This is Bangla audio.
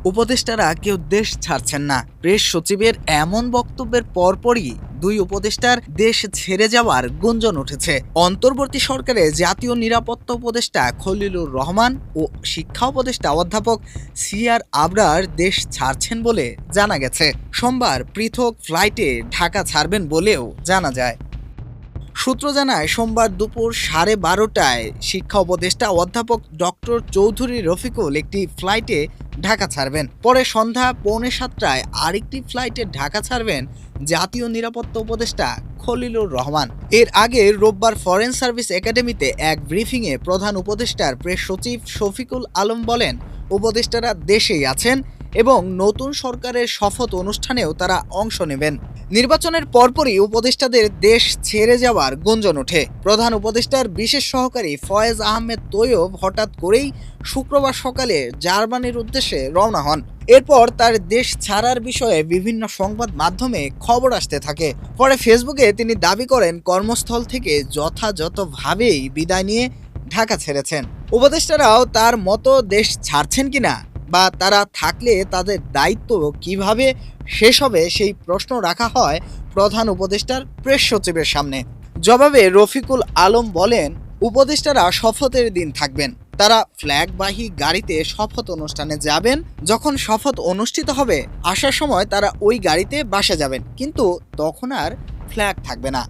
উপদেষ্টারা কেউ দেশ ছাড়ছেন না। প্রেস সচিবের এমন বক্তব্যের পরপরই দুই উপদেষ্টার দেশ ছেড়ে যাওয়ার গুঞ্জন উঠেছে। অন্তর্বর্তী সরকারে জাতীয় নিরাপত্তা উপদেষ্টা খলিলুর রহমান ও শিক্ষা উপদেষ্টা অধ্যাপক সিআর আবরার দেশ ছাড়ছেন বলে জানা গেছে। সোমবার পৃথক ফ্লাইটে ঢাকা ছাড়বেন বলেও জানা যায়। সূত্র জানায়, সোমবার দুপুর 12:30টায় শিক্ষা উপদেষ্টা অধ্যাপক ডক্টর চৌধুরী রফিকুল একটি ফ্লাইটে ঢাকা ছাড়বেন। পরে সন্ধ্যা 6:45টায় আরেকটি ফ্লাইটে ঢাকা ছাড়বেন জাতীয় নিরাপত্তা উপদেষ্টা খলিলুর রহমান। এর আগে রোববার ফরেন সার্ভিস একাডেমিতে এক ব্রিফিংয়ে প্রধান উপদেষ্টার প্রেস সচিব শফিকুল আলম বলেন, উপদেষ্টারা দেশেই আছেন এবং নতুন সরকারের শপথ অনুষ্ঠানেও তারা অংশ নেবেন। নির্বাচনের পরপরই উপদেষ্টাদের দেশ ছেড়ে যাওয়ার গুঞ্জন ওঠে। প্রধান উপদেষ্টার বিশেষ সহকারী ফয়েজ আহমেদ তৈয়ব হঠাৎ করেই শুক্রবার সকালে জার্মানির উদ্দেশ্যে রওনা হন। এরপর তার দেশ ছাড়ার বিষয়ে বিভিন্ন সংবাদ মাধ্যমে খবর আসতে থাকে। পরে ফেসবুকে তিনি দাবি করেন, কর্মস্থল থেকে যথাযথভাবেই বিদায় নিয়ে ঢাকা ছেড়েছেন। উপদেষ্টারাও তার মতো দেশ ছাড়ছেন কিনা বা তারা থাকলে তাদের দায়িত্ব কিভাবে শেষ হবে সেই প্রশ্ন রাখা হয় প্রধান উপদেষ্টার প্রেস সচিবের সামনে। জবাবে রফিকুল আলম বলেন, উপদেষ্টারা শপথের দিন থাকবেন। তারা ফ্ল্যাগবাহী গাড়িতে শপথ অনুষ্ঠানে যাবেন। যখন শপথ অনুষ্ঠিত হবে আসার সময় তারা ওই গাড়িতে বাসা যাবেন, কিন্তু তখন আর ফ্ল্যাগ থাকবে না।